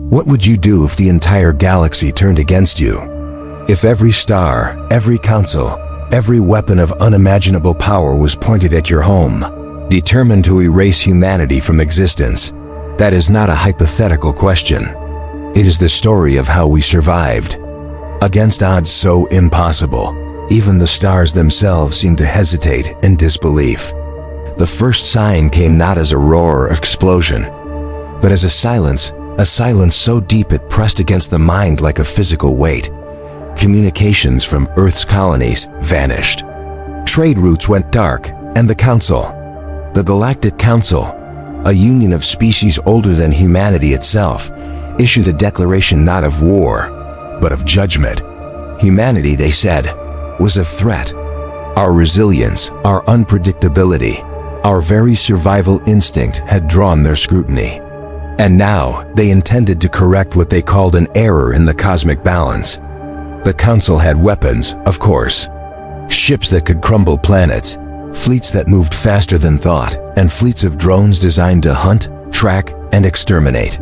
What would you do if the entire galaxy turned against you? If every star, every council, every weapon of unimaginable power was pointed at your home, determined to erase humanity from existence? That is not a hypothetical question. It is the story of how we survived. Against odds so impossible, even the stars themselves seemed to hesitate in disbelief. The first sign came not as a roar or explosion, but as a silence so deep it pressed against the mind like a physical weight. Communications from Earth's colonies vanished. Trade routes went dark, and the Council, the Galactic Council, a union of species older than humanity itself, issued a declaration not of war, but of judgment. Humanity, they said, was a threat. Our resilience, our unpredictability, our very survival instinct had drawn their scrutiny. And now they intended to correct what they called an error in the cosmic balance. The Council had weapons, of course. Ships that could crumble planets, fleets that moved faster than thought, and fleets of drones designed to hunt, track, and exterminate.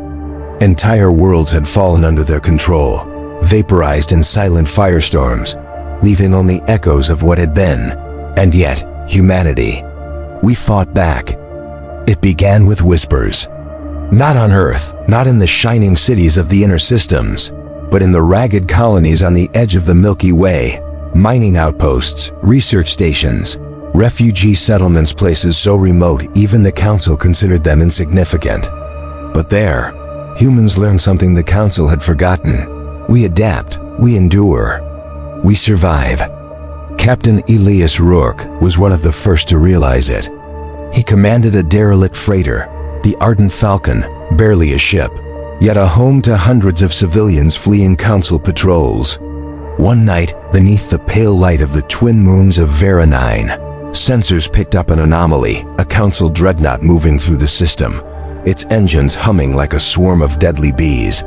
Entire worlds had fallen under their control, vaporized in silent firestorms, leaving only echoes of what had been. And yet, humanity, we fought back. It began with whispers. Not on Earth, not in the shining cities of the inner systems, but in the ragged colonies on the edge of the Milky Way, mining outposts, research stations, refugee settlements, places so remote even the Council considered them insignificant. But there, humans learned something the Council had forgotten. We adapt, we endure, we survive. Captain Elias Rourke was one of the first to realize it. He commanded a derelict freighter, the Ardent Falcon, barely a ship, yet a home to hundreds of civilians fleeing Council patrols. One night, beneath the pale light of the twin moons of Vera 9, sensors picked up an anomaly, a Council dreadnought moving through the system, its engines humming like a swarm of deadly bees.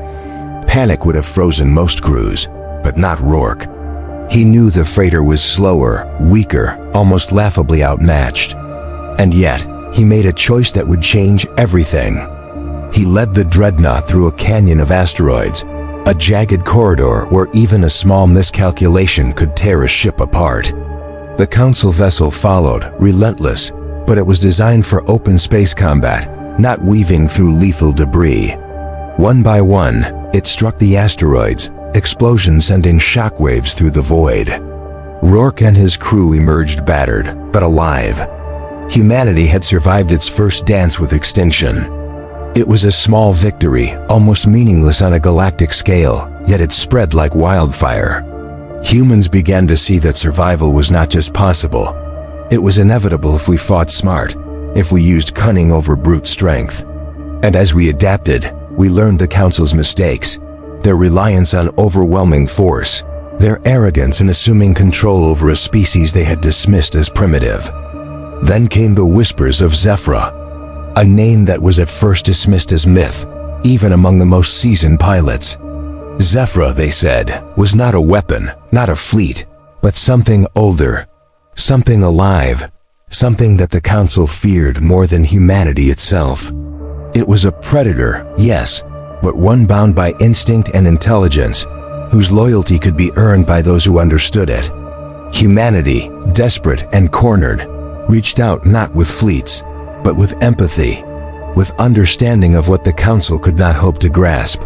Panic would have frozen most crews, but not Rourke. He knew the freighter was slower, weaker, almost laughably outmatched. And yet, he made a choice that would change everything. He led the dreadnought through a canyon of asteroids, a jagged corridor where even a small miscalculation could tear a ship apart. The Council vessel followed, relentless, but it was designed for open space combat, not weaving through lethal debris. One by one, it struck the asteroids, explosions sending shockwaves through the void. Rourke and his crew emerged battered, but alive. Humanity had survived its first dance with extinction. It was a small victory, almost meaningless on a galactic scale, yet it spread like wildfire. Humans began to see that survival was not just possible. It was inevitable if we fought smart, if we used cunning over brute strength. And as we adapted, we learned the Council's mistakes, their reliance on overwhelming force, their arrogance in assuming control over a species they had dismissed as primitive. Then came the whispers of Zephra, a name that was at first dismissed as myth, even among the most seasoned pilots. Zephra, they said, was not a weapon, not a fleet, but something older, something alive, something that the Council feared more than humanity itself. It was a predator, yes, but one bound by instinct and intelligence, whose loyalty could be earned by those who understood it. Humanity, desperate and cornered, reached out not with fleets, but with empathy, with understanding of what the Council could not hope to grasp.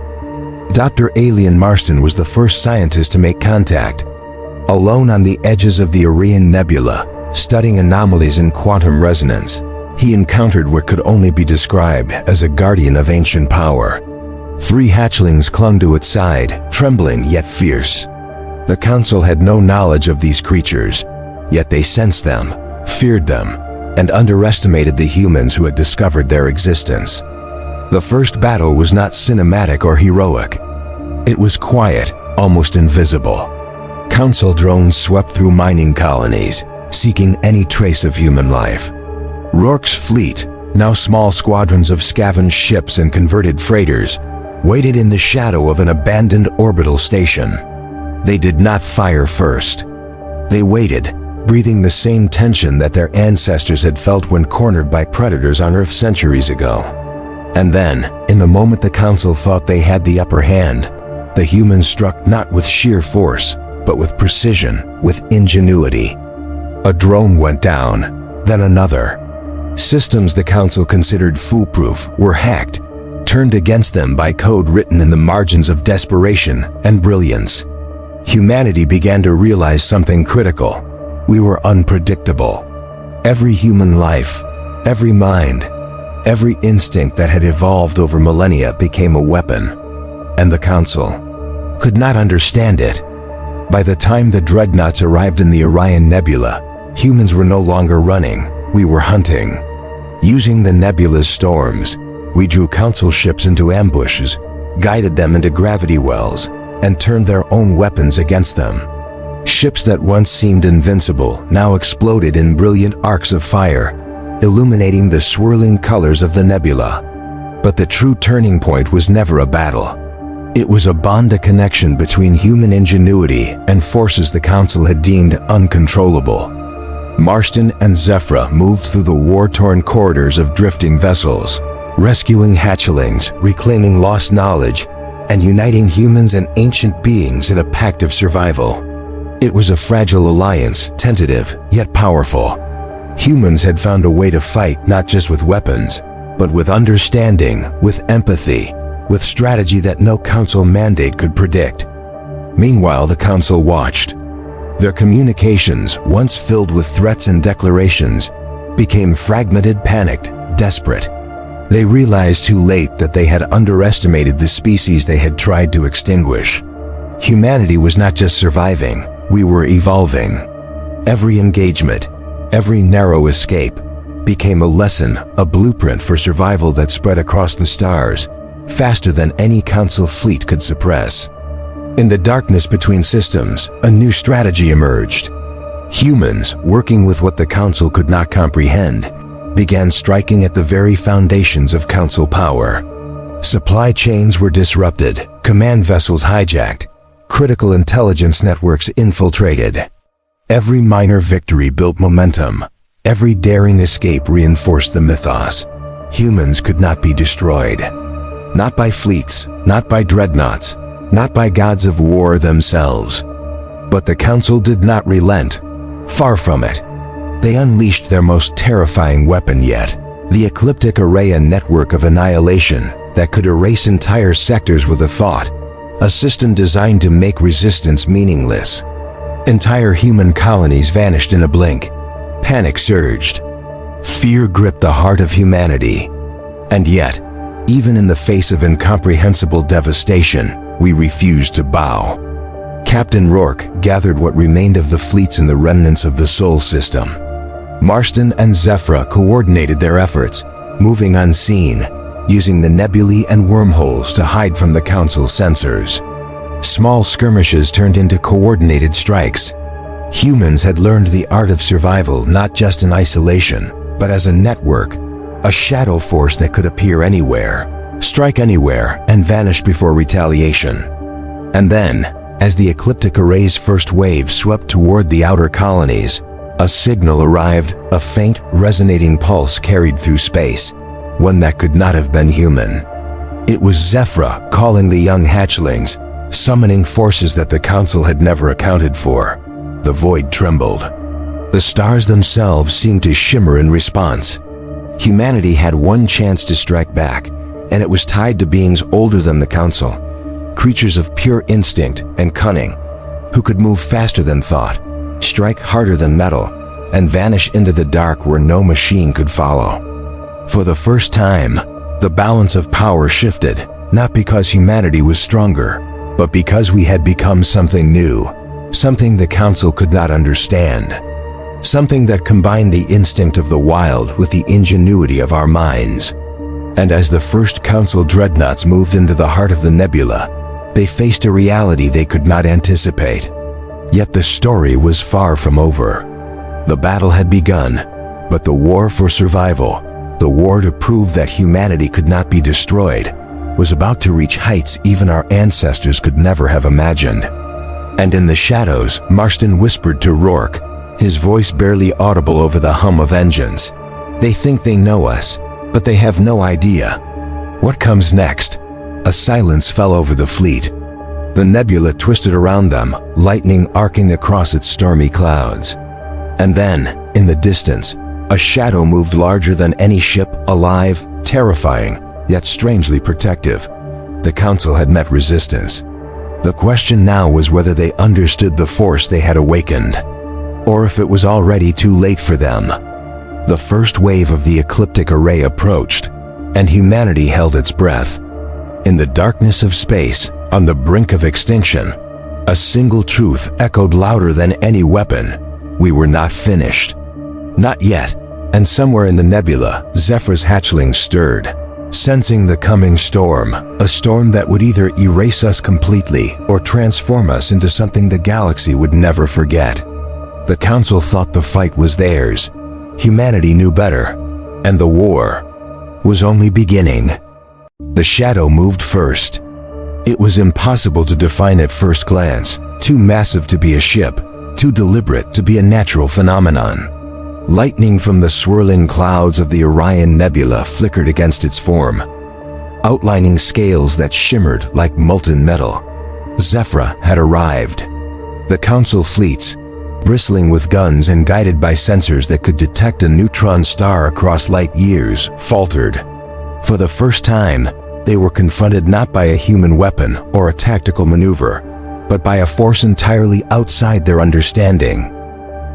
Dr. Alien Marston was the first scientist to make contact. Alone on the edges of the Orion Nebula, studying anomalies in quantum resonance, he encountered what could only be described as a guardian of ancient power. 3 hatchlings clung to its side, trembling yet fierce. The Council had no knowledge of these creatures, yet they sensed them, feared them, and underestimated the humans who had discovered their existence. The first battle was not cinematic or heroic. It was quiet, almost invisible. Council drones swept through mining colonies, seeking any trace of human life. Rourke's fleet, now small squadrons of scavenged ships and converted freighters, waited in the shadow of an abandoned orbital station. They did not fire first. They waited, breathing the same tension that their ancestors had felt when cornered by predators on Earth centuries ago. And then, in the moment the council thought they had the upper hand, the humans struck not with sheer force, but with precision, with ingenuity. A drone went down, then another. Systems the council considered foolproof were hacked, turned against them by code written in the margins of desperation and brilliance. Humanity began to realize something critical. We were unpredictable. Every human life, every mind, every instinct that had evolved over millennia became a weapon, and the council could not understand it. By the time the dreadnoughts arrived in the Orion Nebula, humans were no longer running, we were hunting. Using the nebula's storms, we drew council ships into ambushes, guided them into gravity wells, and turned their own weapons against them. Ships that once seemed invincible now exploded in brilliant arcs of fire, illuminating the swirling colors of the nebula. But the true turning point was never a battle. It was a bond, a connection between human ingenuity and forces the council had deemed uncontrollable. Marston and Zephra moved through the war-torn corridors of drifting vessels, rescuing hatchlings, reclaiming lost knowledge, and uniting humans and ancient beings in a pact of survival. It was a fragile alliance, tentative, yet powerful. Humans had found a way to fight not just with weapons, but with understanding, with empathy, with strategy that no council mandate could predict. Meanwhile, the council watched. Their communications, once filled with threats and declarations, became fragmented, panicked, desperate. They realized too late that they had underestimated the species they had tried to extinguish. Humanity was not just surviving, we were evolving. Every engagement, every narrow escape, became a lesson, a blueprint for survival that spread across the stars, faster than any council fleet could suppress. In the darkness between systems, a new strategy emerged. Humans, working with what the council could not comprehend, began striking at the very foundations of council power. Supply chains were disrupted, command vessels hijacked, critical intelligence networks infiltrated. Every minor victory built momentum. Every daring escape reinforced the mythos. Humans could not be destroyed. Not by fleets, not by dreadnoughts, not by gods of war themselves. But the council did not relent. Far from it. They unleashed their most terrifying weapon yet, the ecliptic array, a network of annihilation that could erase entire sectors with a thought, a system designed to make resistance meaningless. Entire human colonies vanished in a blink. Panic surged. Fear gripped the heart of humanity. And yet, even in the face of incomprehensible devastation, we refused to bow. Captain Rourke gathered what remained of the fleets and the remnants of the Sol system. Marston and Zephra coordinated their efforts, moving unseen, using the nebulae and wormholes to hide from the Council's sensors. Small skirmishes turned into coordinated strikes. Humans had learned the art of survival not just in isolation, but as a network, a shadow force that could appear anywhere, strike anywhere, and vanish before retaliation. And then, as the ecliptic array's first wave swept toward the outer colonies, a signal arrived, a faint, resonating pulse carried through space, one that could not have been human. It was Zephra calling the young hatchlings, summoning forces that the Council had never accounted for. The void trembled. The stars themselves seemed to shimmer in response. Humanity had one chance to strike back, and it was tied to beings older than the Council, creatures of pure instinct and cunning, who could move faster than thought, strike harder than metal, and vanish into the dark where no machine could follow. For the first time, the balance of power shifted, not because humanity was stronger, but because we had become something new, something the Council could not understand, something that combined the instinct of the wild with the ingenuity of our minds. And as the first Council dreadnoughts moved into the heart of the nebula, they faced a reality they could not anticipate. Yet the story was far from over. The battle had begun, but the war for survival, the war to prove that humanity could not be destroyed, was about to reach heights even our ancestors could never have imagined. And in the shadows, Marston whispered to Rourke, his voice barely audible over the hum of engines. "They think they know us, but they have no idea. What comes next? A silence fell over the fleet. The nebula twisted around them, lightning arcing across its stormy clouds. And then, in the distance, a shadow moved larger than any ship, alive, terrifying, yet strangely protective. The council had met resistance. The question now was whether they understood the force they had awakened, or if it was already too late for them. The first wave of the ecliptic array approached, and humanity held its breath. In the darkness of space, on the brink of extinction, a single truth echoed louder than any weapon. We were not finished. Not yet. And somewhere in the nebula, Zephra's hatchlings stirred, sensing the coming storm, a storm that would either erase us completely or transform us into something the galaxy would never forget. The council thought the fight was theirs. Humanity knew better, and the war was only beginning. The shadow moved first. It was impossible to define at first glance, too massive to be a ship, too deliberate to be a natural phenomenon. Lightning from the swirling clouds of the Orion Nebula flickered against its form, outlining scales that shimmered like molten metal. Zephra had arrived. The council fleets, bristling with guns and guided by sensors that could detect a neutron star across light years, faltered. For the first time, they were confronted not by a human weapon or a tactical maneuver, but by a force entirely outside their understanding.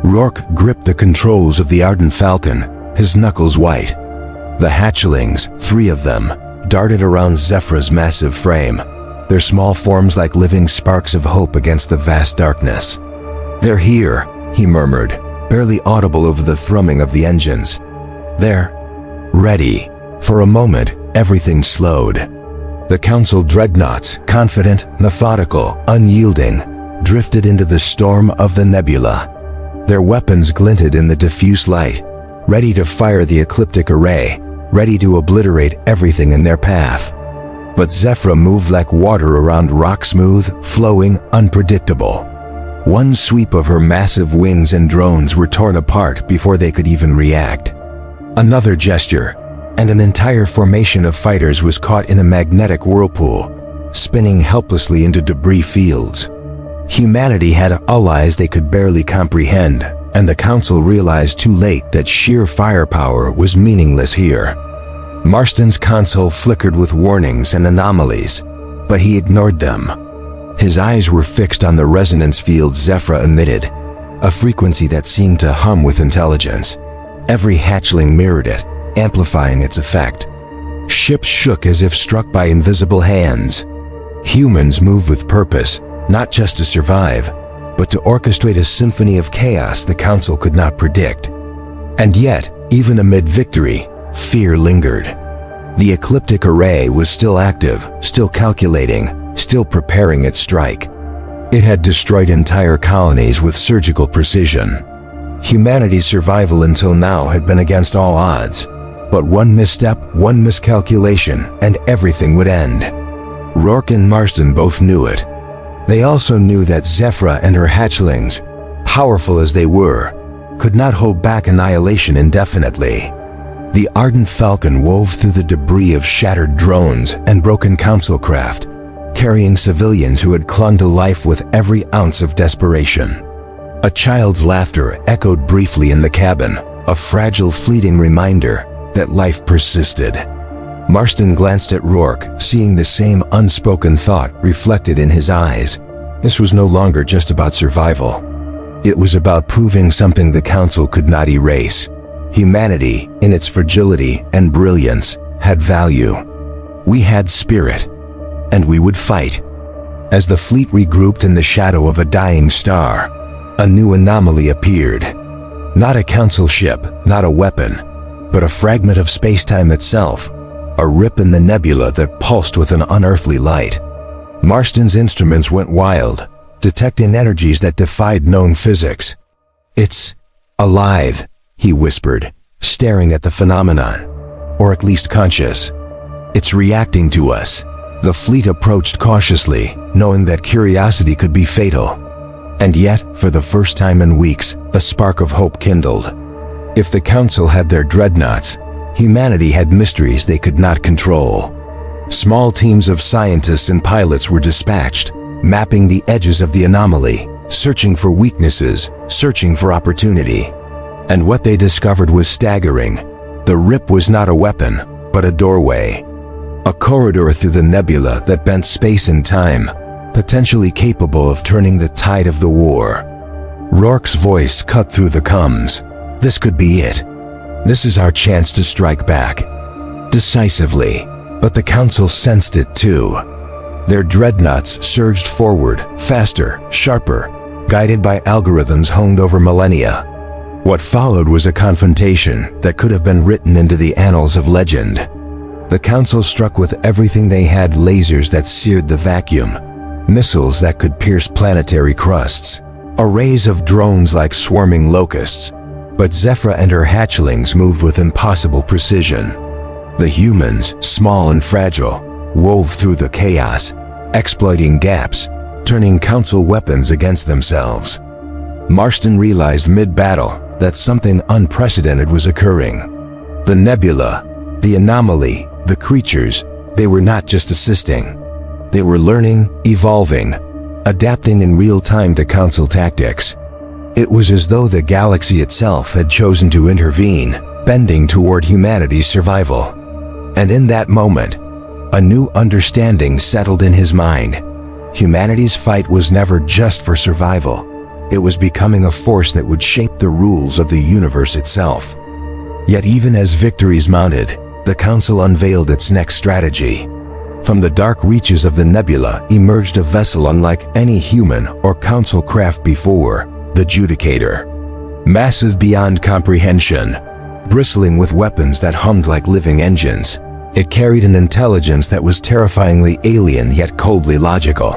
Rourke gripped the controls of the Ardent Falcon, his knuckles white. The hatchlings, 3 of them, darted around Zephra's massive frame, their small forms like living sparks of hope against the vast darkness. "They're here," he murmured, barely audible over the thrumming of the engines. "They're ready." For a moment, everything slowed. The council dreadnoughts, confident, methodical, unyielding, drifted into the storm of the nebula. Their weapons glinted in the diffuse light, ready to fire the ecliptic array, ready to obliterate everything in their path. But Zephra moved like water around rock, smooth, flowing, unpredictable. One sweep of her massive wings and drones were torn apart before they could even react. Another gesture, and an entire formation of fighters was caught in a magnetic whirlpool, spinning helplessly into debris fields. Humanity had allies they could barely comprehend, and the council realized too late that sheer firepower was meaningless here. Marston's console flickered with warnings and anomalies, but he ignored them. His eyes were fixed on the resonance field Zephra emitted, a frequency that seemed to hum with intelligence. Every hatchling mirrored it, amplifying its effect. Ships shook as if struck by invisible hands. Humans moved with purpose, not just to survive, but to orchestrate a symphony of chaos the council could not predict. And yet, even amid victory, fear lingered. The ecliptic array was still active, still calculating, still preparing its strike. It had destroyed entire colonies with surgical precision. Humanity's survival until now had been against all odds, but one misstep, one miscalculation, and everything would end. Rourke and Marston both knew it. They also knew that Zephra and her hatchlings, powerful as they were, could not hold back annihilation indefinitely. The Ardent Falcon wove through the debris of shattered drones and broken council craft, carrying civilians who had clung to life with every ounce of desperation. A child's laughter echoed briefly in the cabin, a fragile, fleeting reminder that life persisted. Marston glanced at Rourke, seeing the same unspoken thought reflected in his eyes. This was no longer just about survival. It was about proving something the council could not erase. Humanity, in its fragility and brilliance, had value. We had spirit, and we would fight. As the fleet regrouped in the shadow of a dying star, a new anomaly appeared. Not a council ship, not a weapon, but a fragment of space-time itself, a rip in the nebula that pulsed with an unearthly light. Marston's instruments went wild, detecting energies that defied known physics. "It's alive," he whispered, staring at the phenomenon, or at least conscious. "It's reacting to us." The fleet approached cautiously, knowing that curiosity could be fatal. And yet, for the first time in weeks, a spark of hope kindled. If the council had their dreadnoughts, humanity had mysteries they could not control. Small teams of scientists and pilots were dispatched, mapping the edges of the anomaly, searching for weaknesses, searching for opportunity. And what they discovered was staggering. The rip was not a weapon, but a doorway. A corridor through the nebula that bent space and time, potentially capable of turning the tide of the war. Rourke's voice cut through the comms. This could be it. This is our chance to strike back. Decisively. But the Council sensed it too. Their dreadnoughts surged forward, faster, sharper, guided by algorithms honed over millennia. What followed was a confrontation that could have been written into the annals of legend. The Council struck with everything they had: lasers that seared the vacuum, missiles that could pierce planetary crusts, arrays of drones like swarming locusts. But Zephra and her hatchlings moved with impossible precision. The humans, small and fragile, wove through the chaos, exploiting gaps, turning Council weapons against themselves. Marston realized mid-battle that something unprecedented was occurring. The nebula, the anomaly, the creatures, they were not just assisting. They were learning, evolving, adapting in real time to Council tactics. It was as though the galaxy itself had chosen to intervene, bending toward humanity's survival. And in that moment, a new understanding settled in his mind. Humanity's fight was never just for survival. It was becoming a force that would shape the rules of the universe itself. Yet even as victories mounted, the Council unveiled its next strategy. From the dark reaches of the nebula emerged a vessel unlike any human or Council craft before, the Judicator. Massive beyond comprehension, bristling with weapons that hummed like living engines, it carried an intelligence that was terrifyingly alien yet coldly logical.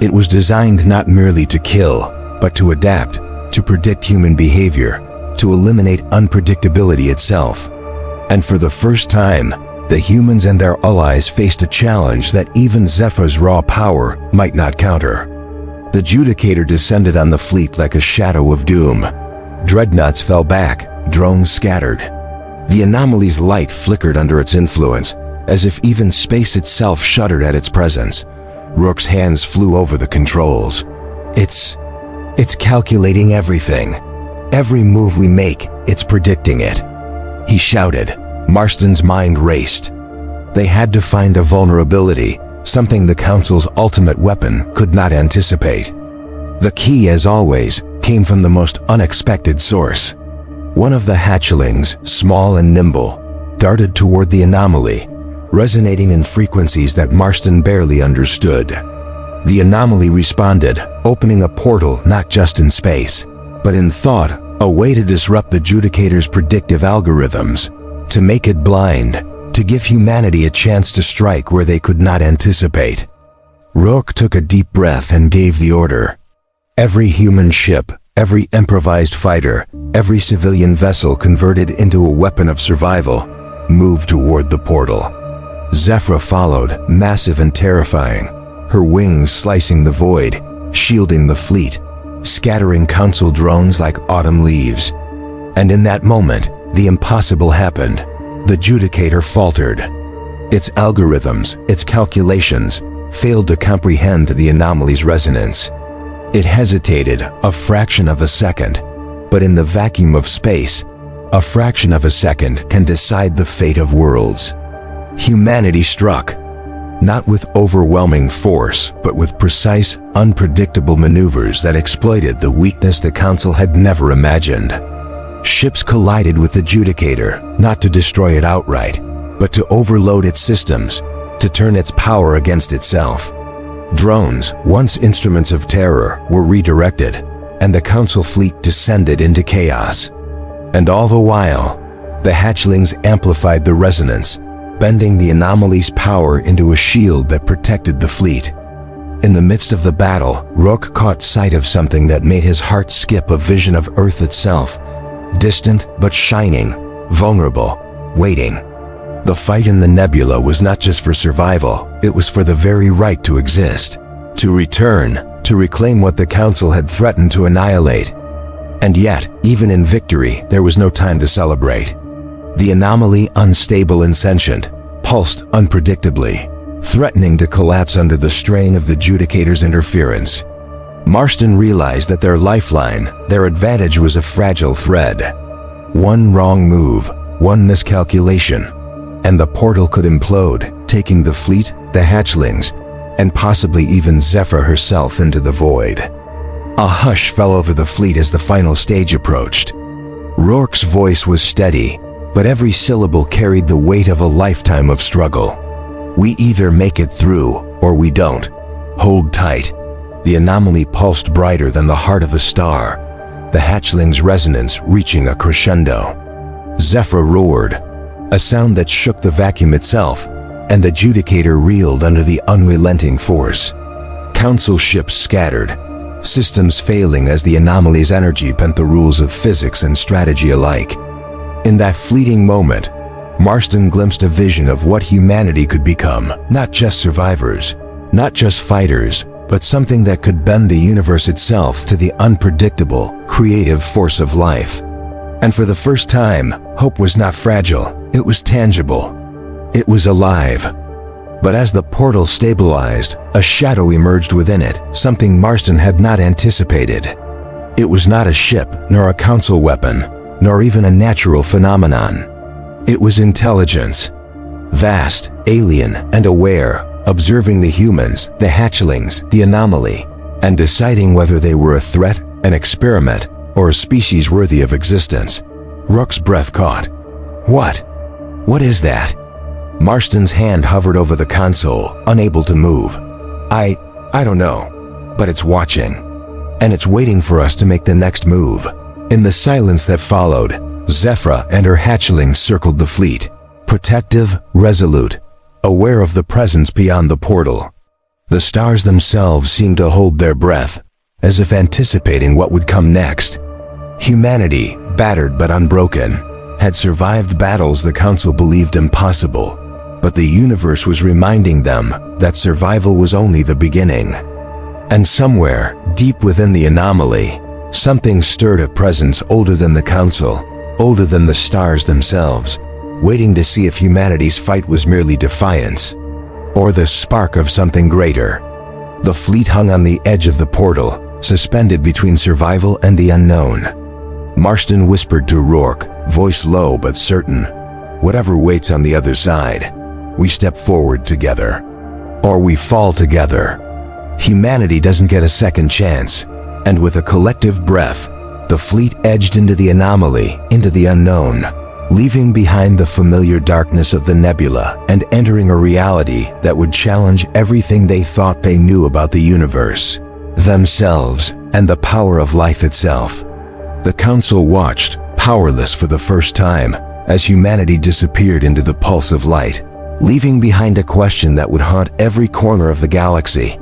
It was designed not merely to kill, but to adapt, to predict human behavior, to eliminate unpredictability itself. And for the first time, the humans and their allies faced a challenge that even Zephra's raw power might not counter. The Judicator descended on the fleet like a shadow of doom. Dreadnoughts fell back, drones scattered. The anomaly's light flickered under its influence, as if even space itself shuddered at its presence. Rourke's hands flew over the controls. It's calculating everything. Every move we make, it's predicting it. He shouted. Marston's mind raced. They had to find a vulnerability, something the Council's ultimate weapon could not anticipate. The key, as always, came from the most unexpected source. One of the hatchlings, small and nimble, darted toward the anomaly, resonating in frequencies that Marston barely understood. The anomaly responded, opening a portal not just in space, but in thought, a way to disrupt the Judicator's predictive algorithms, to make it blind, to give humanity a chance to strike where they could not anticipate. Rourke took a deep breath and gave the order. Every human ship, every improvised fighter, every civilian vessel converted into a weapon of survival, moved toward the portal. Zephra followed, massive and terrifying, her wings slicing the void, shielding the fleet, scattering Council drones like autumn leaves. And in that moment, the impossible happened. The Judicator faltered. Its algorithms, its calculations, failed to comprehend the anomaly's resonance. It hesitated a fraction of a second, but in the vacuum of space, a fraction of a second can decide the fate of worlds. Humanity struck, not with overwhelming force, but with precise, unpredictable maneuvers that exploited the weakness the Council had never imagined. Ships collided with the Judicator, not to destroy it outright, but to overload its systems, to turn its power against itself. Drones, once instruments of terror, were redirected, and the Council fleet descended into chaos. And all the while, the hatchlings amplified the resonance, bending the anomaly's power into a shield that protected the fleet. In the midst of the battle, Rourke caught sight of something that made his heart skip: a vision of Earth itself, distant but shining, vulnerable, waiting. The fight in the nebula was not just for survival, it was for the very right to exist, to return, to reclaim what the Council had threatened to annihilate. And yet, even in victory, there was no time to celebrate. The anomaly, unstable and sentient, pulsed unpredictably, threatening to collapse under the strain of the Judicator's interference. Marston realized that their lifeline, their advantage, was a fragile thread. One wrong move, one miscalculation, and the portal could implode, taking the fleet, the hatchlings, and possibly even Zephra herself into the void. A hush fell over the fleet as the final stage approached. Rourke's voice was steady, but every syllable carried the weight of a lifetime of struggle. "We either make it through, or we don't. Hold tight." The anomaly pulsed brighter than the heart of a star, the hatchling's resonance reaching a crescendo. Zephra roared, a sound that shook the vacuum itself, and the Judicator reeled under the unrelenting force. Council ships scattered, systems failing as the anomaly's energy bent the rules of physics and strategy alike. In that fleeting moment, Marston glimpsed a vision of what humanity could become, not just survivors, not just fighters, but something that could bend the universe itself to the unpredictable, creative force of life. And for the first time, hope was not fragile, it was tangible. It was alive. But as the portal stabilized, a shadow emerged within it, something Marston had not anticipated. It was not a ship, nor a council weapon, nor even a natural phenomenon. It was intelligence. Vast, alien, and aware, observing the humans, the hatchlings, the anomaly, and deciding whether they were a threat, an experiment, or a species worthy of existence. Rourke's breath caught. What? What is that? Marston's hand hovered over the console, unable to move. I don't know, but it's watching. And it's waiting for us to make the next move. In the silence that followed, Zephra and her hatchlings circled the fleet, protective, resolute, aware of the presence beyond the portal. The stars themselves seemed to hold their breath, as if anticipating what would come next. Humanity, battered but unbroken, had survived battles the Council believed impossible, but the universe was reminding them that survival was only the beginning. And somewhere, deep within the anomaly, something stirred a presence older than the Council, older than the stars themselves, waiting to see if humanity's fight was merely defiance, or the spark of something greater. The fleet hung on the edge of the portal, suspended between survival and the unknown. Marston whispered to Rourke, voice low but certain, "Whatever waits on the other side, we step forward together. Or we fall together. Humanity doesn't get a second chance." And with a collective breath, the fleet edged into the anomaly, into the unknown, leaving behind the familiar darkness of the Nebula and entering a reality that would challenge everything they thought they knew about the universe, themselves, and the power of life itself. The Council watched, powerless for the first time, as humanity disappeared into the pulse of light, leaving behind a question that would haunt every corner of the galaxy.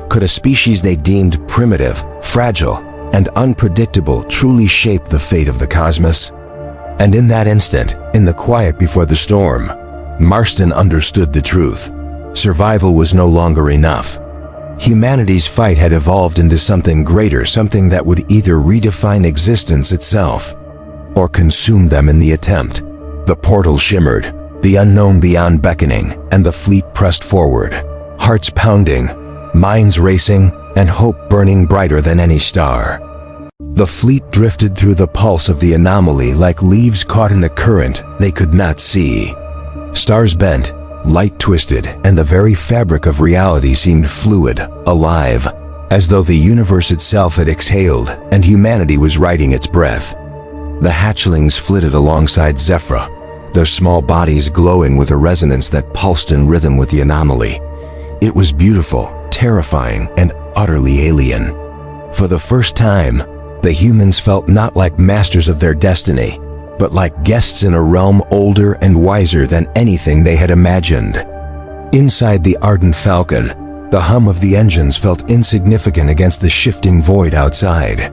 Could a species they deemed primitive, fragile, and unpredictable truly shape the fate of the cosmos? And in that instant, in the quiet before the storm, Marston understood the truth. Survival was no longer enough. Humanity's fight had evolved into something greater, something that would either redefine existence itself, or consume them in the attempt. The portal shimmered, the unknown beyond beckoning, and the fleet pressed forward, hearts pounding, minds racing, and hope burning brighter than any star. The fleet drifted through the pulse of the anomaly like leaves caught in a current they could not see. Stars bent, light twisted, and the very fabric of reality seemed fluid, alive, as though the universe itself had exhaled and humanity was riding its breath. The hatchlings flitted alongside Zephra, their small bodies glowing with a resonance that pulsed in rhythm with the anomaly. It was beautiful, terrifying, and utterly alien. For the first time, the humans felt not like masters of their destiny, but like guests in a realm older and wiser than anything they had imagined. Inside the ardent Falcon, the hum of the engines felt insignificant against the shifting void outside.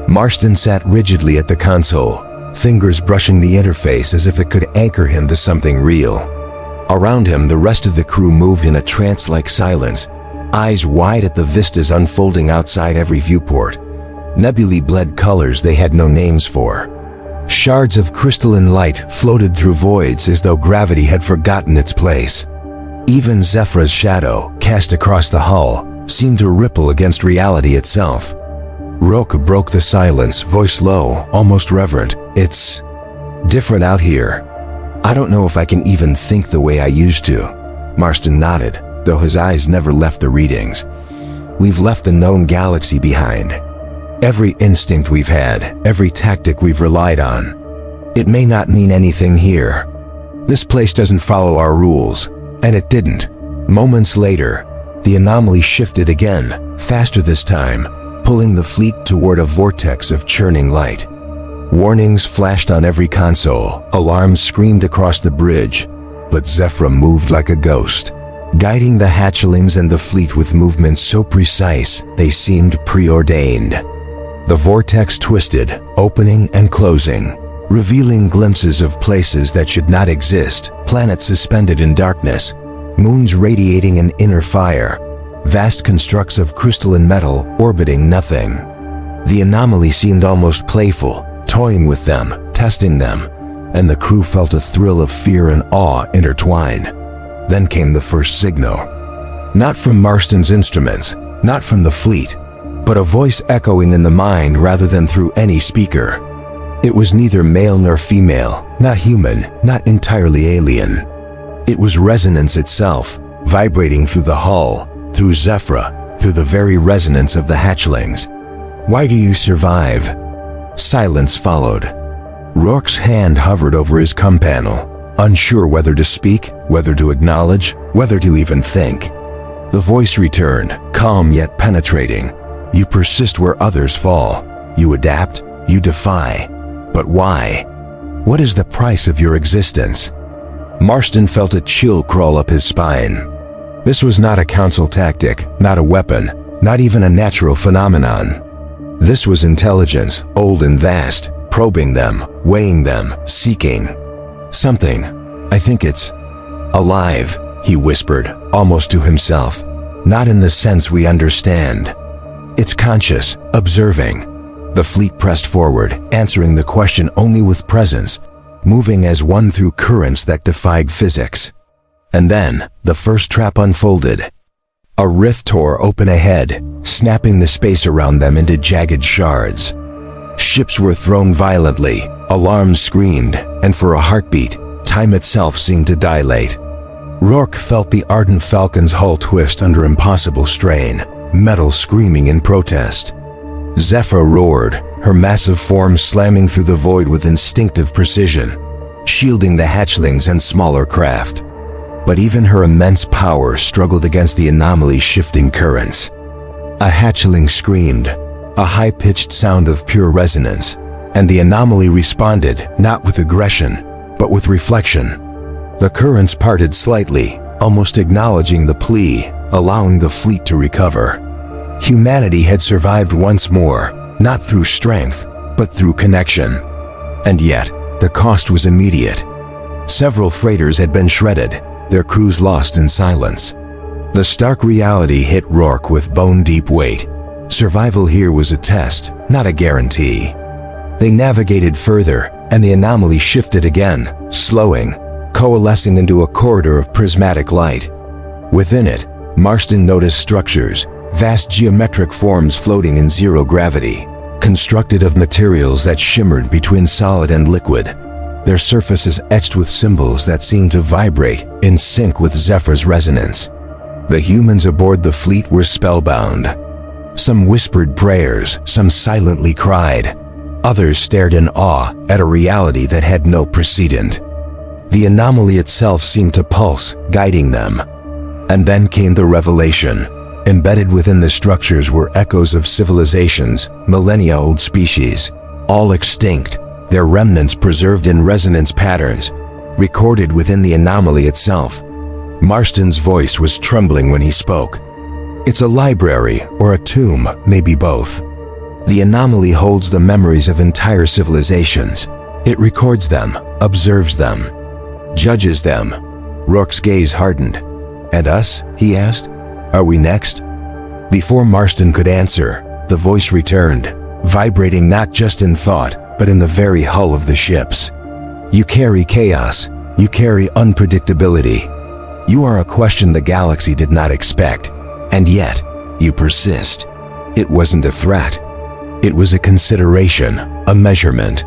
Marston sat rigidly at the console, fingers brushing the interface as if it could anchor him to something real. Around him, the rest of the crew moved in a trance-like silence, eyes wide at the vistas unfolding outside every viewport. Nebulae bled colors they had no names for. Shards of crystalline light floated through voids as though gravity had forgotten its place. Even Zephra's shadow, cast across the hull, seemed to ripple against reality itself. Rourke broke the silence, voice low, almost reverent. "It's different out here. I don't know if I can even think the way I used to." Marston nodded, though his eyes never left the readings. "We've left the known galaxy behind. Every instinct we've had, every tactic we've relied on. It may not mean anything here. This place doesn't follow our rules, and it didn't." Moments later, the anomaly shifted again, faster this time, pulling the fleet toward a vortex of churning light. Warnings flashed on every console, alarms screamed across the bridge, but Zephra moved like a ghost, guiding the hatchlings and the fleet with movements so precise they seemed preordained. The vortex twisted, opening and closing, revealing glimpses of places that should not exist, planets suspended in darkness, moons radiating an inner fire, vast constructs of crystalline metal orbiting nothing. The anomaly seemed almost playful, toying with them, testing them, and the crew felt a thrill of fear and awe intertwine. Then came the first signal. Not from Marston's instruments, not from the fleet, but a voice echoing in the mind rather than through any speaker. It was neither male nor female, not human, not entirely alien. It was resonance itself, vibrating through the hull, through Zephra, through the very resonance of the hatchlings. "Why do you survive?" Silence followed. Rourke's hand hovered over his com panel, unsure whether to speak, whether to acknowledge, whether to even think. The voice returned, calm yet penetrating. "You persist where others fall. You adapt, you defy. But why? What is the price of your existence?" Marston felt a chill crawl up his spine. This was not a council tactic, not a weapon, not even a natural phenomenon. This was intelligence, old and vast, probing them, weighing them, seeking something. "I think it's alive," he whispered, almost to himself. "Not in the sense we understand. It's conscious, observing." The fleet pressed forward, answering the question only with presence, moving as one through currents that defied physics. And then, the first trap unfolded. A rift tore open ahead, snapping the space around them into jagged shards. Ships were thrown violently, alarms screamed, and for a heartbeat, time itself seemed to dilate. Rourke felt the ardent Falcon's hull twist under impossible strain, metal screaming in protest. Zephra roared, her massive form slamming through the void with instinctive precision, shielding the hatchlings and smaller craft. But even her immense power struggled against the anomaly's shifting currents. A hatchling screamed, a high-pitched sound of pure resonance, and the anomaly responded not with aggression, but with reflection. The currents parted slightly, almost acknowledging the plea, allowing the fleet to recover. Humanity had survived once more, not through strength, but through connection. And yet, the cost was immediate. Several freighters had been shredded, their crews lost in silence. The stark reality hit Rourke with bone-deep weight. Survival here was a test, not a guarantee. They navigated further, and the anomaly shifted again, slowing, coalescing into a corridor of prismatic light. Within it, Marston noticed structures, vast geometric forms floating in zero gravity, constructed of materials that shimmered between solid and liquid, their surfaces etched with symbols that seemed to vibrate in sync with Zephra's resonance. The humans aboard the fleet were spellbound. Some whispered prayers, some silently cried. Others stared in awe at a reality that had no precedent. The anomaly itself seemed to pulse, guiding them. And then came the revelation. Embedded within the structures were echoes of civilizations, millennia-old species, all extinct, their remnants preserved in resonance patterns, recorded within the anomaly itself. Marston's voice was trembling when he spoke. "It's a library, or a tomb, maybe both. The anomaly holds the memories of entire civilizations. It records them, observes them, judges them." Rourke's gaze hardened. "And us?" he asked. "Are we next?" Before Marston could answer, the voice returned, vibrating not just in thought, but in the very hull of the ships. "You carry chaos. You carry unpredictability. You are a question the galaxy did not expect, and yet, you persist. It wasn't a threat. It was a consideration, a measurement,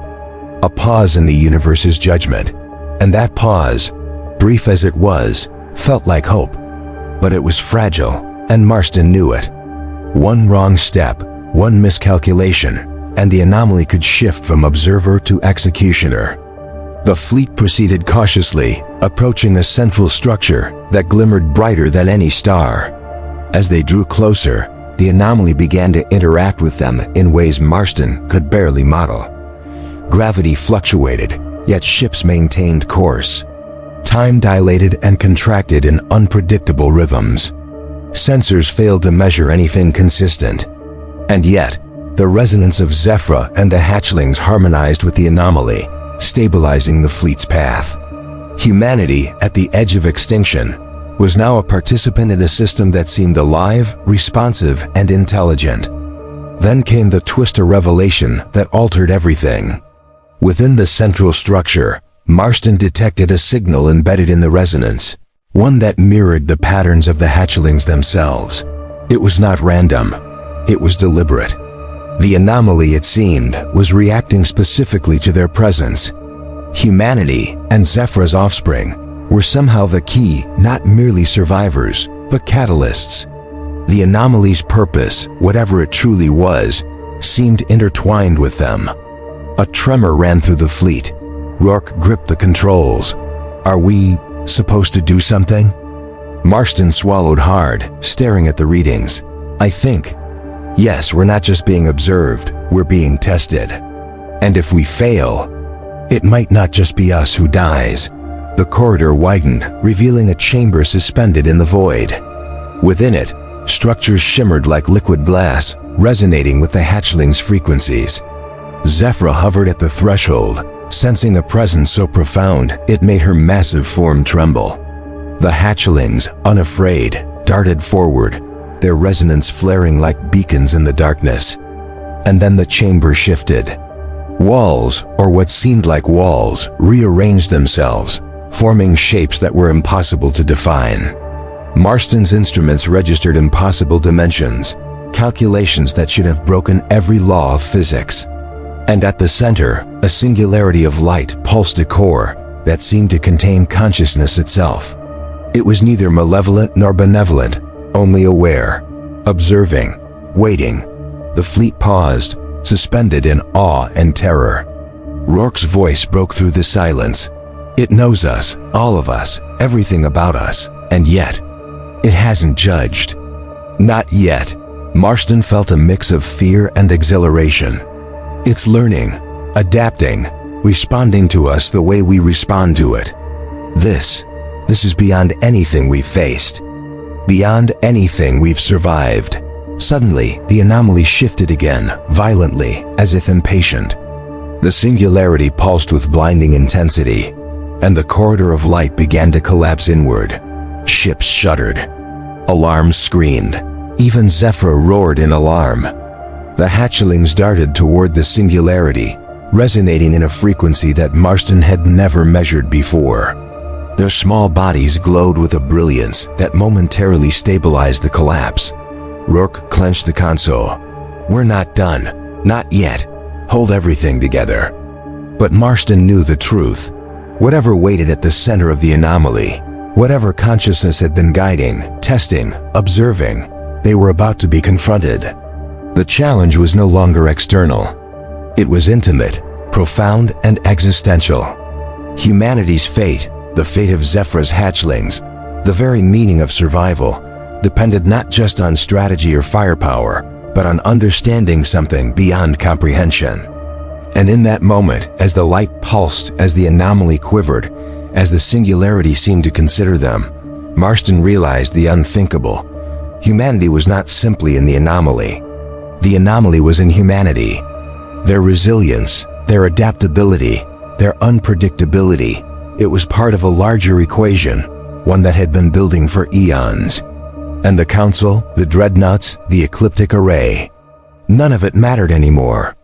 a pause in the universe's judgment. And that pause, brief as it was, felt like hope. But it was fragile, and Marston knew it. One wrong step, one miscalculation, and the anomaly could shift from observer to executioner. The fleet proceeded cautiously, approaching a central structure that glimmered brighter than any star. As they drew closer, the anomaly began to interact with them in ways Marston could barely model. Gravity fluctuated, yet ships maintained course. Time dilated and contracted in unpredictable rhythms. Sensors failed to measure anything consistent. And yet, the resonance of Zephra and the hatchlings harmonized with the anomaly, stabilizing the fleet's path. Humanity, at the edge of extinction, was now a participant in a system that seemed alive, responsive, and intelligent. Then came the twister revelation that altered everything. Within the central structure, Marston detected a signal embedded in the resonance, one that mirrored the patterns of the hatchlings themselves. It was not random. It was deliberate. The anomaly, it seemed, was reacting specifically to their presence. Humanity and Zephra's offspring were somehow the key, not merely survivors, but catalysts. The anomaly's purpose, whatever it truly was, seemed intertwined with them. A tremor ran through the fleet. Rourke gripped the controls. Are we supposed to do something? Marston swallowed hard, staring at the readings. I think. Yes, we're not just being observed, we're being tested. And if we fail, it might not just be us who dies. The corridor widened, revealing a chamber suspended in the void. Within it, structures shimmered like liquid glass, resonating with the hatchlings' frequencies. Zephra hovered at the threshold, sensing a presence so profound it made her massive form tremble. The hatchlings, unafraid, darted forward, their resonance flaring like beacons in the darkness. And then the chamber shifted. Walls, or what seemed like walls, rearranged themselves, forming shapes that were impossible to define. Marston's instruments registered impossible dimensions, calculations that should have broken every law of physics. And at the center, a singularity of light pulsed a core that seemed to contain consciousness itself. It was neither malevolent nor benevolent, only aware, observing, waiting. The fleet paused, suspended in awe and terror. Rourke's voice broke through the silence. It knows us, all of us, everything about us, and yet, it hasn't judged. Not yet. Marston felt a mix of fear and exhilaration. It's learning, adapting, responding to us the way we respond to it. This is beyond anything we've faced. Beyond anything we've survived. Suddenly, the anomaly shifted again, violently, as if impatient. The singularity pulsed with blinding intensity, and the corridor of light began to collapse inward. Ships shuddered. Alarms screamed. Even Zephra roared in alarm. The hatchlings darted toward the singularity, resonating in a frequency that Marston had never measured before. Their small bodies glowed with a brilliance that momentarily stabilized the collapse. Rourke clenched the console. We're not done. Not yet. Hold everything together. But Marston knew the truth. Whatever waited at the center of the anomaly, whatever consciousness had been guiding, testing, observing, they were about to be confronted. The challenge was no longer external. It was intimate, profound, and existential. Humanity's fate, the fate of Zephra's hatchlings, the very meaning of survival, depended not just on strategy or firepower, but on understanding something beyond comprehension. And in that moment, as the light pulsed, as the anomaly quivered, as the singularity seemed to consider them, Marston realized the unthinkable. Humanity was not simply in the anomaly. The anomaly was in humanity. Their resilience, their adaptability, their unpredictability, it was part of a larger equation, one that had been building for eons. And the Council, the Dreadnoughts, the Ecliptic Array, none of it mattered anymore.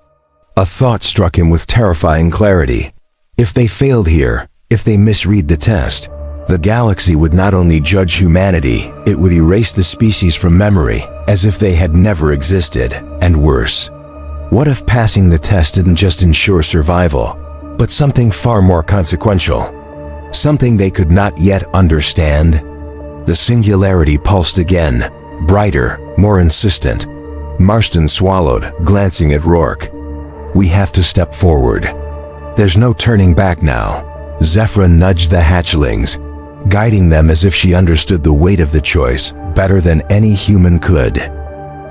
A thought struck him with terrifying clarity. If they failed here, if they misread the test, The galaxy would not only judge humanity, it would erase the species from memory, as if they had never existed, and worse. What if passing the test didn't just ensure survival, but something far more consequential? Something they could not yet understand? The singularity pulsed again, brighter, more insistent. Marston swallowed, glancing at Rourke. We have to step forward. There's no turning back now. Zephra nudged the hatchlings, guiding them as if she understood the weight of the choice better than any human could.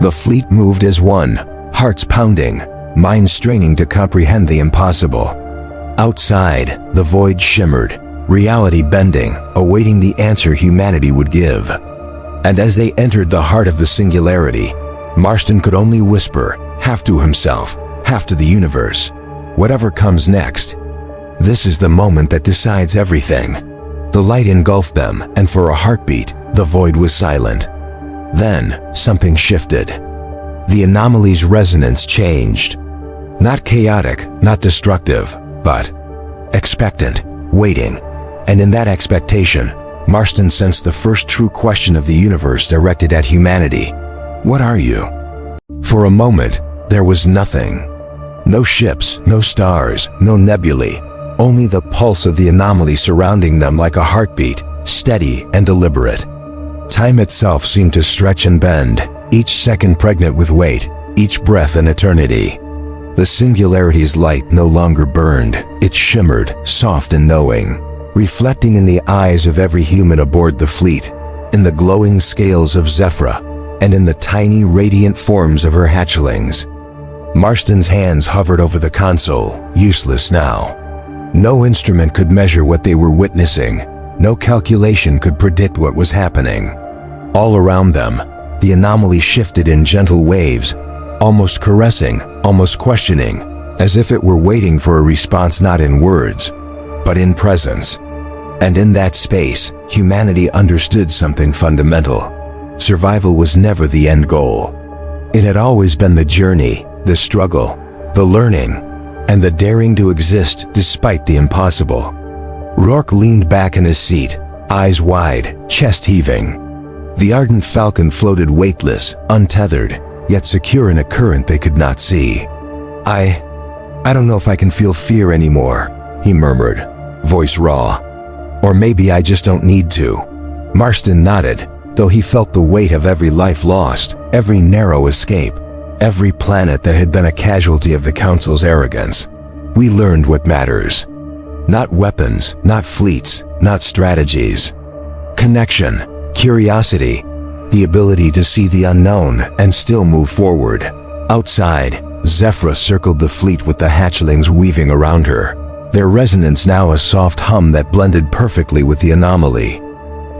The fleet moved as one, hearts pounding, minds straining to comprehend the impossible. Outside, the void shimmered, reality bending, awaiting the answer humanity would give. And as they entered the heart of the singularity, Marston could only whisper, half to himself, half to the universe, whatever comes next. This is the moment that decides everything. The light engulfed them, and for a heartbeat, the void was silent. Then, something shifted. The anomaly's resonance changed. Not chaotic, not destructive, but expectant, waiting. And in that expectation, Marston sensed the first true question of the universe directed at humanity. What are you? For a moment, there was nothing. No ships, no stars, no nebulae, only the pulse of the anomaly surrounding them like a heartbeat, steady and deliberate. Time itself seemed to stretch and bend, each second pregnant with weight, each breath an eternity. The singularity's light no longer burned, it shimmered, soft and knowing, reflecting in the eyes of every human aboard the fleet, in the glowing scales of Zephra, and in the tiny radiant forms of her hatchlings. Marston's hands hovered over the console, useless now. No instrument could measure what they were witnessing, no calculation could predict what was happening. All around them, the anomaly shifted in gentle waves, almost caressing, almost questioning, as if it were waiting for a response not in words, but in presence. And in that space, humanity understood something fundamental. Survival was never the end goal. It had always been the journey, the struggle, the learning, and the daring to exist despite the impossible. Rourke leaned back in his seat, eyes wide, chest heaving. The ardent falcon floated weightless, untethered, yet secure in a current they could not see. I don't know if I can feel fear anymore, he murmured, voice raw. Or maybe I just don't need to. Marston nodded, though he felt the weight of every life lost, every narrow escape, every planet that had been a casualty of the Council's arrogance. We learned what matters. Not weapons, not fleets, not strategies. Connection, curiosity, the ability to see the unknown and still move forward. Outside, Zephra circled the fleet with the hatchlings weaving around her, their resonance now a soft hum that blended perfectly with the anomaly.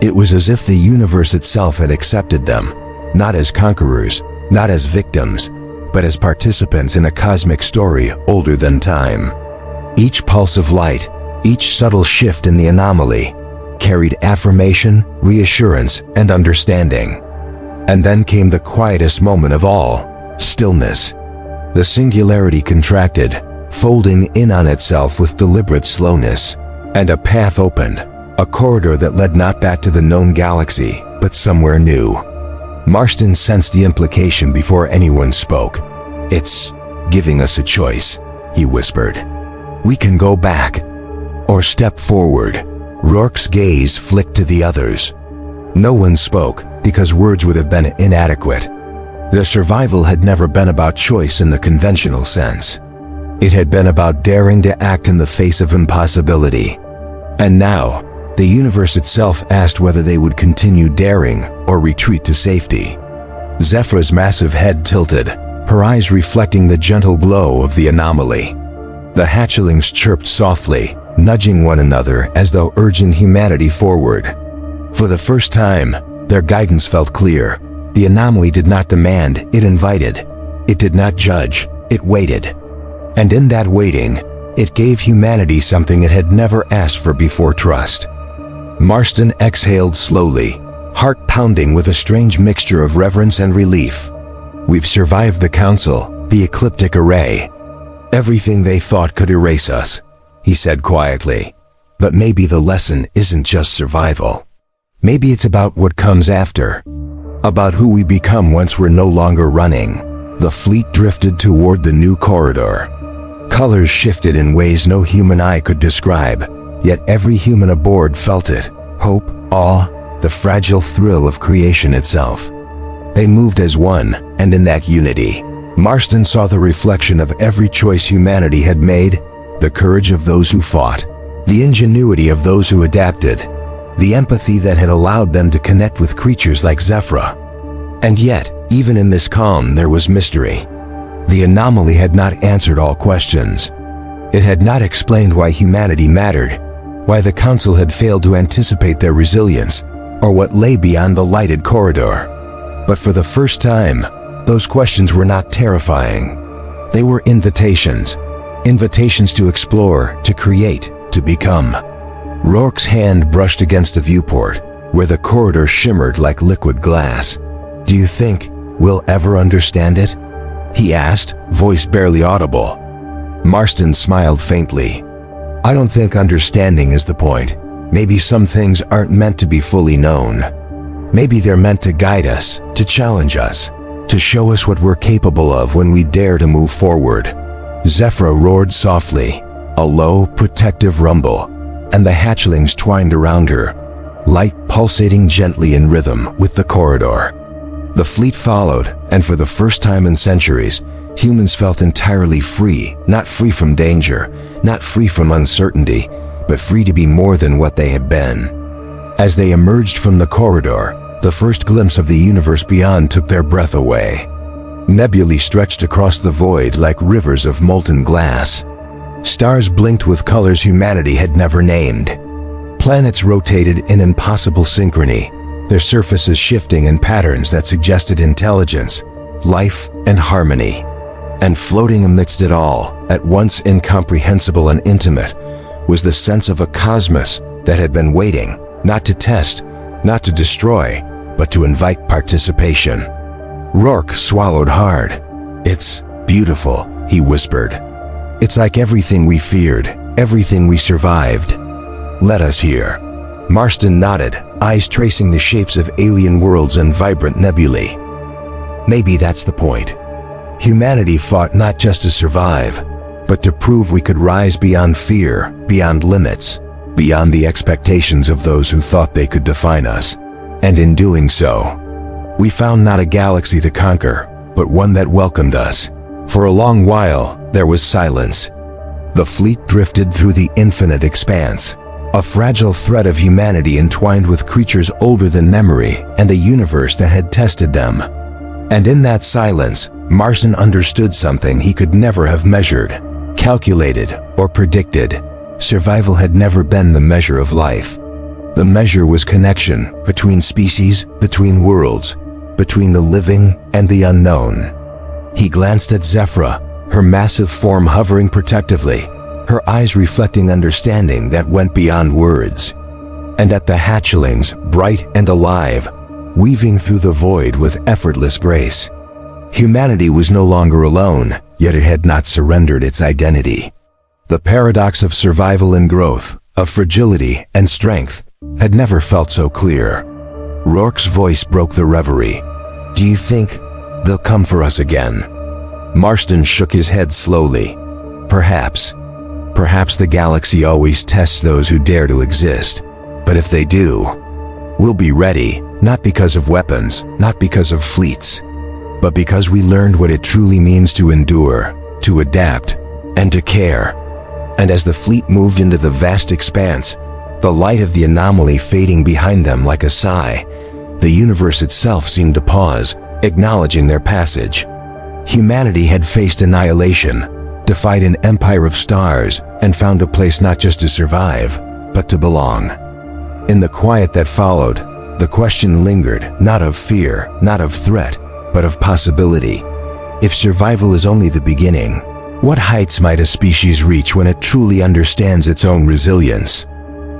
It was as if the universe itself had accepted them, not as conquerors, not as victims, but as participants in a cosmic story older than time. Each pulse of light, each subtle shift in the anomaly, carried affirmation, reassurance, and understanding. And then came the quietest moment of all, stillness. The singularity contracted, folding in on itself with deliberate slowness, and a path opened, a corridor that led not back to the known galaxy, but somewhere new. Marston sensed the implication before anyone spoke. It's giving us a choice, he whispered. We can go back, or step forward. Rourke's gaze flicked to the others. No one spoke, because words would have been inadequate. Their survival had never been about choice in the conventional sense. It had been about daring to act in the face of impossibility. And now, the universe itself asked whether they would continue daring or retreat to safety. Zephra's massive head tilted, her eyes reflecting the gentle glow of the anomaly. The hatchlings chirped softly, nudging one another as though urging humanity forward. For the first time, their guidance felt clear. The anomaly did not demand, it invited. It did not judge, it waited. And in that waiting, it gave humanity something it had never asked for before: trust. Marston exhaled slowly, heart pounding with a strange mixture of reverence and relief. We've survived the Council, the ecliptic array. Everything they thought could erase us, he said quietly. But maybe the lesson isn't just survival. Maybe it's about what comes after. About who we become once we're no longer running. The fleet drifted toward the new corridor. Colors shifted in ways no human eye could describe, yet every human aboard felt it. Hope, awe, the fragile thrill of creation itself. They moved as one, and in that unity, Marston saw the reflection of every choice humanity had made, the courage of those who fought, the ingenuity of those who adapted, the empathy that had allowed them to connect with creatures like Zephra. And yet, even in this calm, there was mystery. The anomaly had not answered all questions. It had not explained why humanity mattered, why the Council had failed to anticipate their resilience, or what lay beyond the lighted corridor. But for the first time, those questions were not terrifying. They were invitations. Invitations to explore, to create, to become. Rourke's hand brushed against the viewport, where the corridor shimmered like liquid glass. "Do you think we'll ever understand it?" he asked, voice barely audible. Marston smiled faintly. "I don't think understanding is the point. Maybe some things aren't meant to be fully known. Maybe they're meant to guide us, to challenge us, to show us what we're capable of when we dare to move forward." Zephra roared softly, a low, protective rumble, and the hatchlings twined around her, light pulsating gently in rhythm with the corridor. The fleet followed, and for the first time in centuries, humans felt entirely free, not free from danger, not free from uncertainty, but free to be more than what they had been. As they emerged from the corridor, the first glimpse of the universe beyond took their breath away. Nebulae stretched across the void like rivers of molten glass. Stars blinked with colors humanity had never named. Planets rotated in impossible synchrony, their surfaces shifting in patterns that suggested intelligence, life, and harmony. And floating amidst it all, at once incomprehensible and intimate, was the sense of a cosmos that had been waiting, not to test, not to destroy, but to invite participation. Rourke swallowed hard. "It's beautiful," he whispered. "It's like everything we feared, everything we survived." "Let us hear." Marston nodded, eyes tracing the shapes of alien worlds and vibrant nebulae. "Maybe that's the point. Humanity fought not just to survive, but to prove we could rise beyond fear, beyond limits, beyond the expectations of those who thought they could define us. And in doing so, we found not a galaxy to conquer, but one that welcomed us." For a long while, there was silence. The fleet drifted through the infinite expanse, a fragile thread of humanity entwined with creatures older than memory and a universe that had tested them. And in that silence, Marston understood something he could never have measured, calculated, or predicted. Survival had never been the measure of life. The measure was connection between species, between worlds, between the living and the unknown. He glanced at Zephra, her massive form hovering protectively, her eyes reflecting understanding that went beyond words. And at the hatchlings, bright and alive, weaving through the void with effortless grace. Humanity was no longer alone, yet it had not surrendered its identity. The paradox of survival and growth, of fragility and strength, had never felt so clear. Rourke's voice broke the reverie. "Do you think they'll come for us again?" Marston shook his head slowly. "Perhaps. Perhaps the galaxy always tests those who dare to exist. But if they do, we'll be ready, not because of weapons, not because of fleets, but because we learned what it truly means to endure, to adapt, and to care." And as the fleet moved into the vast expanse, the light of the anomaly fading behind them like a sigh, the universe itself seemed to pause, acknowledging their passage. Humanity had faced annihilation, defied an empire of stars, and found a place not just to survive, but to belong. In the quiet that followed, the question lingered, not of fear, not of threat, but of possibility. If survival is only the beginning, what heights might a species reach when it truly understands its own resilience?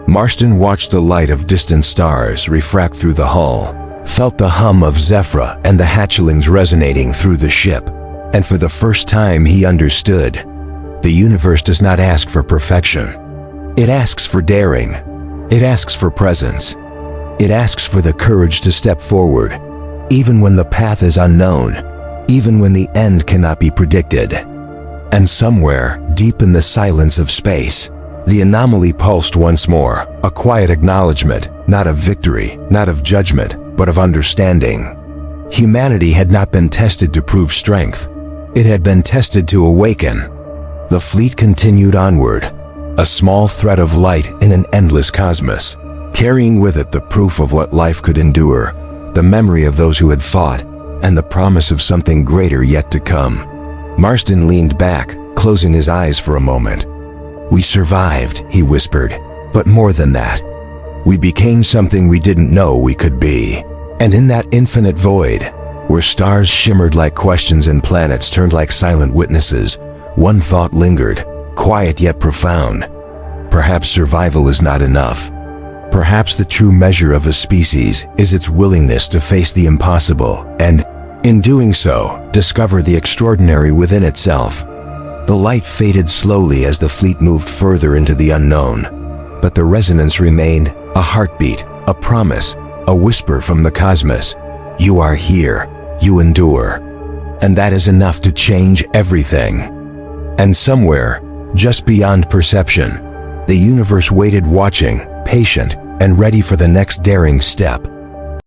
Marston watched the light of distant stars refract through the hull, felt the hum of Zephra and the hatchlings resonating through the ship, and for the first time he understood. The universe does not ask for perfection. It asks for daring. It asks for presence. It asks for the courage to step forward, even when the path is unknown, even when the end cannot be predicted. And somewhere, deep in the silence of space, the anomaly pulsed once more, a quiet acknowledgement, not of victory, not of judgment, but of understanding. Humanity had not been tested to prove strength. It had been tested to awaken. The fleet continued onward, a small thread of light in an endless cosmos, carrying with it the proof of what life could endure, the memory of those who had fought, and the promise of something greater yet to come. Marston leaned back, closing his eyes for a moment. "We survived," he whispered, "but more than that. We became something we didn't know we could be." And in that infinite void, where stars shimmered like questions and planets turned like silent witnesses, one thought lingered, quiet yet profound. Perhaps survival is not enough. Perhaps the true measure of a species is its willingness to face the impossible and, in doing so, discover the extraordinary within itself. The light faded slowly as the fleet moved further into the unknown, but the resonance remained, a heartbeat, a promise, a whisper from the cosmos. You are here, you endure. And that is enough to change everything. And somewhere, just beyond perception, the universe waited, watching, patient, and ready for the next daring step.